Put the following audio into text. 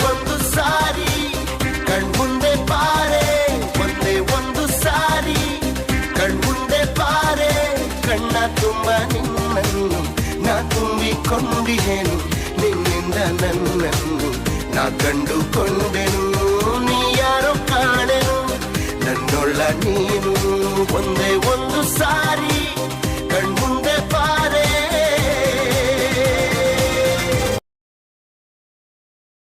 ಒಂದು ಸಾರಿ ಕಣ್ಮುಂದೆ ಬಾರೆ, ಒಂದೇ ಒಂದು ಸಾರಿ ಕಣ್ಮುಂದೆ ಬಾರೆ. ಕಣ್ಣ ತುಂಬ ನಿನ್ನನ್ನು ನಾ ತುಂಬಿಕೊಂಡಿಹೆನು, ನಿನ್ನಿಂದ ನನ್ನನ್ನು ನಾ ಕಂಡುಕೊಂಡೆನು. ನೀ ಯಾರೋ ಕಾಣೆನು, ನನ್ನೊಳ್ಳ ನೀನು ಒಂದೇ ಒಂದು